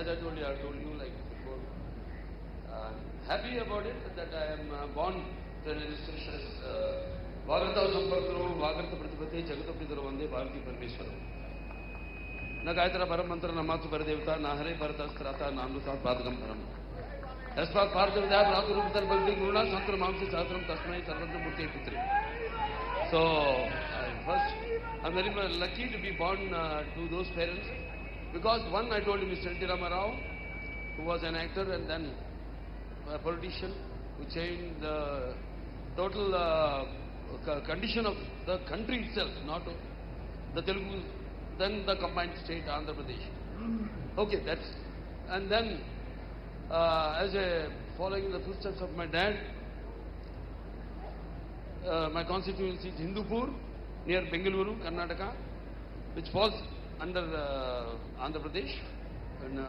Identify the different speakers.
Speaker 1: I told you like before. Happy about it that I am born to an illustrious Vagrata Sampartro, Vagrata Pratipate, Jagata Pidro Vande, Bharati Parmeshwaram. Nagaitra Paramantra Namatu Paradevta, Nahare Bharata Strata, Namuta Padgam Param. As far as the Raturutal Baldi Guna, Satra Mamsi Satram Tasmai, Sarvanta Murti Pitri. So, I'm very lucky to be born to those parents because one, I told you, Mr. N.T. Rama Rao, who was an actor and then a politician who changed the total condition of the country itself, not the Telugu, then the combined state, Andhra Pradesh. Okay, that's, and then as a following the footsteps of my dad, my constituency is Hindupur, near Bengaluru, Karnataka, which falls under Andhra Pradesh. And,